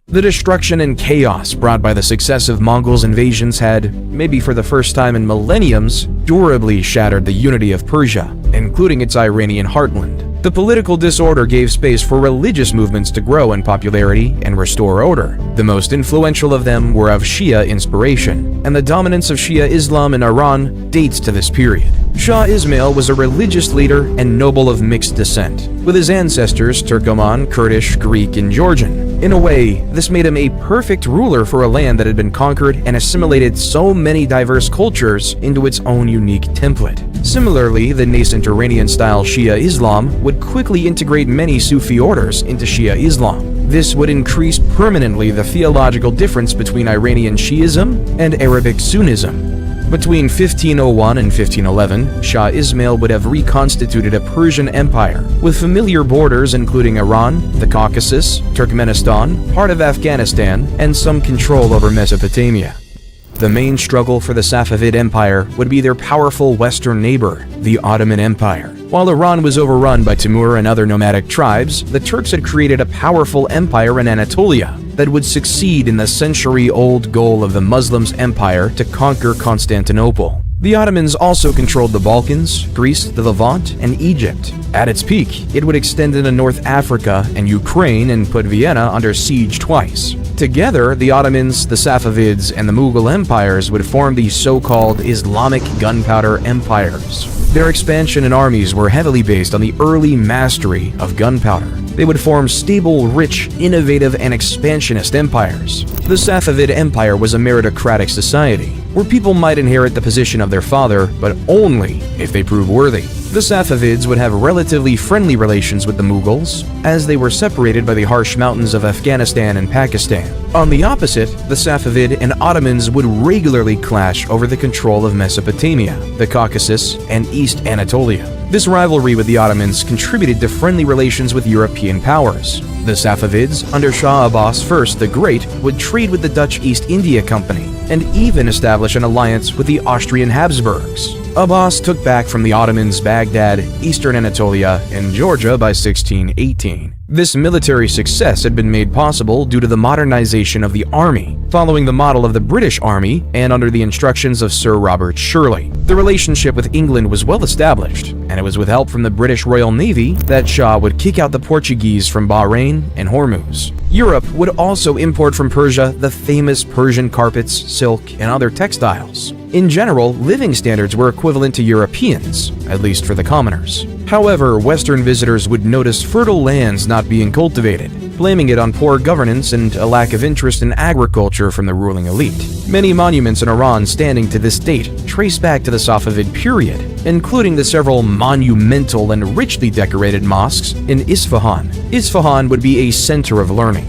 The destruction and chaos brought by the successive Mongols' invasions had, maybe for the first time in millenniums, durably shattered the unity of Persia, including its Iranian heartland. The political disorder gave space for religious movements to grow in popularity and restore order. The most influential of them were of Shia inspiration, and the dominance of Shia Islam in Iran dates to this period. Shah Ismail was a religious leader and noble of mixed descent, with his ancestors Turkoman, Kurdish, Greek, and Georgian. In a way, this made him a perfect ruler for a land that had been conquered and assimilated so many diverse cultures into its own unique template. Similarly, the nascent Iranian-style Shia Islam would quickly integrate many Sufi orders into Shia Islam. This would increase permanently the theological difference between Iranian Shiism and Arabic Sunnism. Between 1501 and 1511, Shah Ismail would have reconstituted a Persian empire, with familiar borders including Iran, the Caucasus, Turkmenistan, part of Afghanistan, and some control over Mesopotamia. The main struggle for the Safavid Empire would be their powerful western neighbor, the Ottoman Empire. While Iran was overrun by Timur and other nomadic tribes, the Turks had created a powerful empire in Anatolia that would succeed in the century-old goal of the Muslims' empire to conquer Constantinople. The Ottomans also controlled the Balkans, Greece, the Levant, and Egypt. At its peak, it would extend into North Africa and Ukraine and put Vienna under siege twice. Together, the Ottomans, the Safavids, and the Mughal empires would form the so-called Islamic gunpowder empires. Their expansion and armies were heavily based on the early mastery of gunpowder. They would form stable, rich, innovative, and expansionist empires. The Safavid Empire was a meritocratic society, where people might inherit the position of their father, but only if they prove worthy. The Safavids would have relatively friendly relations with the Mughals, as they were separated by the harsh mountains of Afghanistan and Pakistan. On the opposite, the Safavid and Ottomans would regularly clash over the control of Mesopotamia, the Caucasus, and East Anatolia. This rivalry with the Ottomans contributed to friendly relations with European powers. The Safavids, under Shah Abbas I the Great, would trade with the Dutch East India Company, and even establish an alliance with the Austrian Habsburgs. Abbas took back from the Ottomans Baghdad, eastern Anatolia, and Georgia by 1618. This military success had been made possible due to the modernization of the army, following the model of the British Army and under the instructions of Sir Robert Shirley. The relationship with England was well established, and it was with help from the British Royal Navy that Shah would kick out the Portuguese from Bahrain and Hormuz. Europe would also import from Persia the famous Persian carpets, silk, and other textiles. In general, living standards were equivalent to Europeans, at least for the commoners. However, Western visitors would notice fertile lands not being cultivated, blaming it on poor governance and a lack of interest in agriculture from the ruling elite. Many monuments in Iran standing to this date trace back to the Safavid period, including the several monumental and richly decorated mosques in Isfahan. Isfahan would be a center of learning.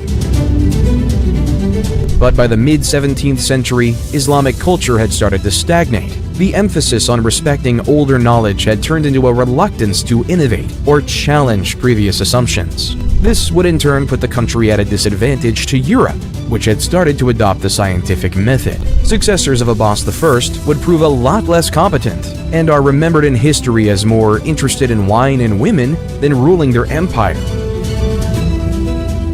But by the mid-17th century, Islamic culture had started to stagnate. The emphasis on respecting older knowledge had turned into a reluctance to innovate or challenge previous assumptions. This would in turn put the country at a disadvantage to Europe, which had started to adopt the scientific method. Successors of Abbas I would prove a lot less competent, and are remembered in history as more interested in wine and women than ruling their empire.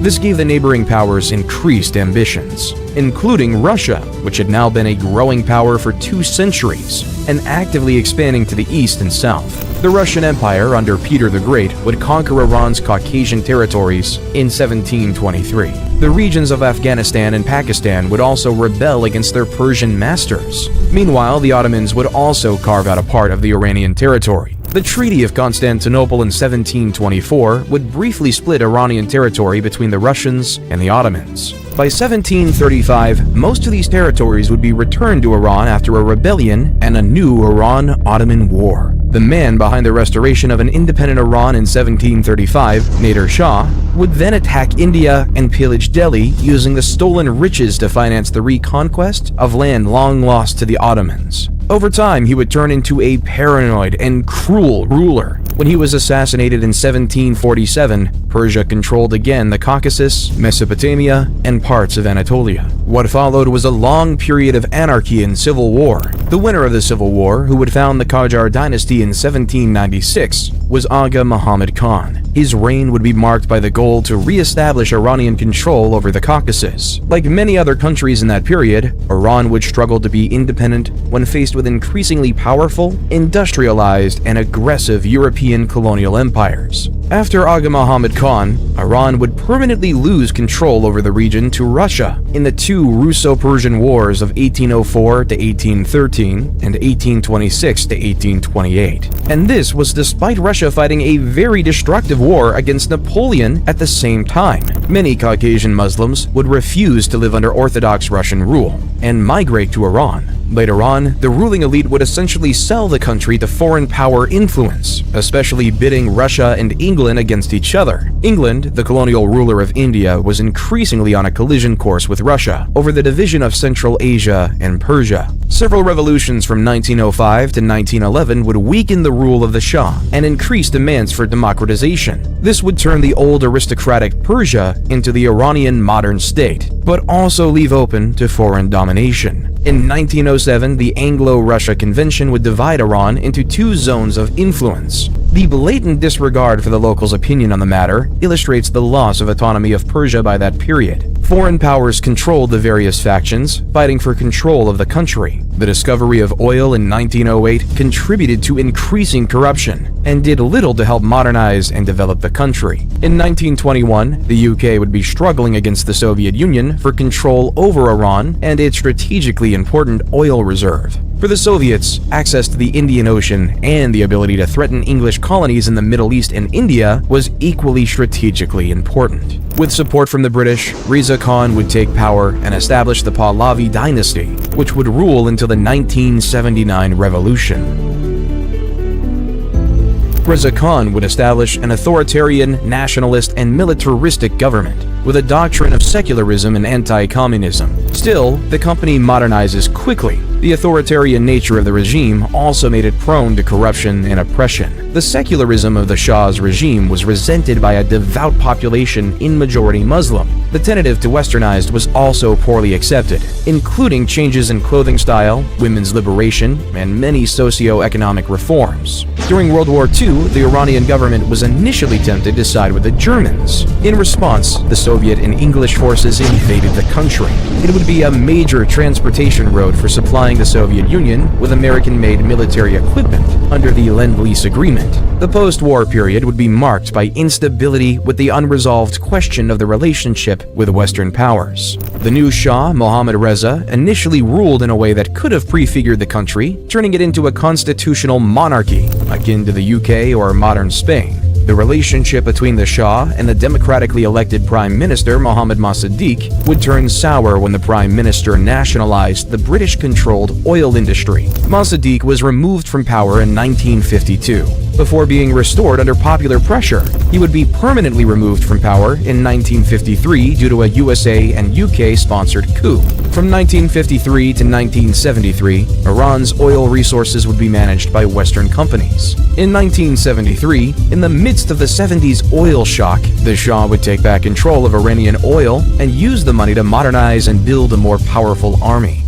This gave the neighboring powers increased ambitions, including Russia, which had now been a growing power for 2 centuries and actively expanding to the east and south. The Russian Empire under Peter the Great would conquer Iran's Caucasian territories in 1723. The regions of Afghanistan and Pakistan would also rebel against their Persian masters. Meanwhile, the Ottomans would also carve out a part of the Iranian territory. The Treaty of Constantinople in 1724 would briefly split Iranian territory between the Russians and the Ottomans. By 1735, most of these territories would be returned to Iran after a rebellion and a new Iran-Ottoman war. The man behind the restoration of an independent Iran in 1735, Nader Shah, would then attack India and pillage Delhi using the stolen riches to finance the reconquest of land long lost to the Ottomans. Over time, he would turn into a paranoid and cruel ruler. When he was assassinated in 1747, Persia controlled again the Caucasus, Mesopotamia, and parts of Anatolia. What followed was a long period of anarchy and civil war. The winner of the civil war, who would found the Qajar dynasty in 1796, was Aga Muhammad Khan. His reign would be marked by the goal to re-establish Iranian control over the Caucasus. Like many other countries in that period, Iran would struggle to be independent when faced with increasingly powerful, industrialized, and aggressive European colonial empires. After Aga Muhammad Khan, Iran would permanently lose control over the region to Russia in the 2 Russo-Persian Wars of 1804 to 1813 and 1826 to 1828. And this was despite Russia fighting a very destructive war against Napoleon at the same time. Many Caucasian Muslims would refuse to live under Orthodox Russian rule and migrate to Iran. Later on, the ruling elite would essentially sell the country to foreign power influence, especially bidding Russia and England against each other. England, the colonial ruler of India, was increasingly on a collision course with Russia over the division of Central Asia and Persia. Several revolutions from 1905 to 1911 would weaken the rule of the Shah and increase demands for democratization. This would turn the old aristocratic Persia into the Iranian modern state, but also leave open to foreign domination. In 1907, the Anglo-Russia Convention would divide Iran into 2 zones of influence. The blatant disregard for the locals' opinion on the matter illustrates the loss of autonomy of Persia by that period. Foreign powers controlled the various factions, fighting for control of the country. The discovery of oil in 1908 contributed to increasing corruption and did little to help modernize and develop the country. In 1921, the UK would be struggling against the Soviet Union for control over Iran and its strategically important oil reserve. For the Soviets, access to the Indian Ocean and the ability to threaten English colonies in the Middle East and India was equally strategically important. With support from the British, Reza Khan would take power and establish the Pahlavi dynasty, which would rule until the 1979 revolution. Reza Khan would establish an authoritarian, nationalist, and militaristic government with a doctrine of secularism and anti-communism. Still, the company modernizes quickly. The authoritarian nature of the regime also made it prone to corruption and oppression. The secularism of the Shah's regime was resented by a devout population in majority Muslim. The tentative to westernized was also poorly accepted, including changes in clothing style, women's liberation, and many socio-economic reforms. During World War II, the Iranian government was initially tempted to side with the Germans. In response, the Soviet and English forces invaded the country. It would be a major transportation road for supplying the Soviet Union with American-made military equipment under the Lend-Lease Agreement. The post-war period would be marked by instability with the unresolved question of the relationship with Western powers. The new Shah, Mohammad Reza, initially ruled in a way that could have prefigured the country, turning it into a constitutional monarchy, akin to the UK or modern Spain. The relationship between the Shah and the democratically elected Prime Minister Mohammad Mossadegh would turn sour when the Prime Minister nationalized the British-controlled oil industry. Mossadegh was removed from power in 1952. before being restored under popular pressure. He would be permanently removed from power in 1953 due to a USA and UK-sponsored coup. From 1953 to 1973, Iran's oil resources would be managed by Western companies. In 1973, in the midst of the 70s oil shock, the Shah would take back control of Iranian oil and use the money to modernize and build a more powerful army.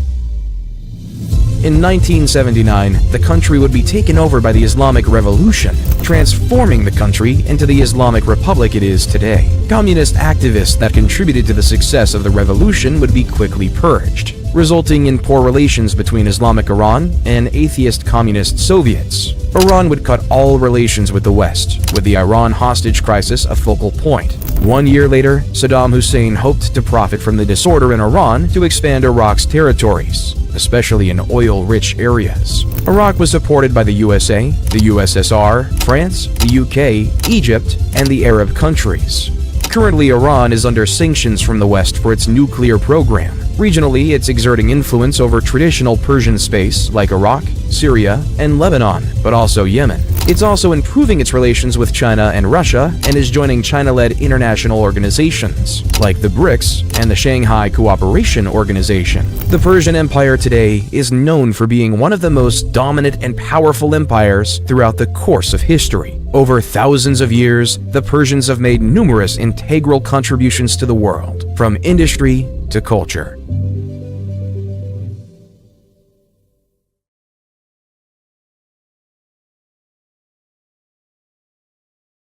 In 1979, the country would be taken over by the Islamic Revolution, transforming the country into the Islamic Republic it is today. Communist activists that contributed to the success of the revolution would be quickly purged, resulting in poor relations between Islamic Iran and atheist communist Soviets. Iran would cut all relations with the West, with the Iran hostage crisis a focal point. 1 year later, Saddam Hussein hoped to profit from the disorder in Iran to expand Iraq's territories, especially in oil-rich areas. Iraq was supported by the USA, the USSR, France, the UK, Egypt, and the Arab countries. Currently, Iran is under sanctions from the West for its nuclear program. Regionally, it's exerting influence over traditional Persian space like Iraq, Syria, and Lebanon, but also Yemen. It's also improving its relations with China and Russia and is joining China-led international organizations like the BRICS and the Shanghai Cooperation Organization. The Persian Empire today is known for being one of the most dominant and powerful empires throughout the course of history. Over thousands of years, the Persians have made numerous integral contributions to the world, from industry to culture.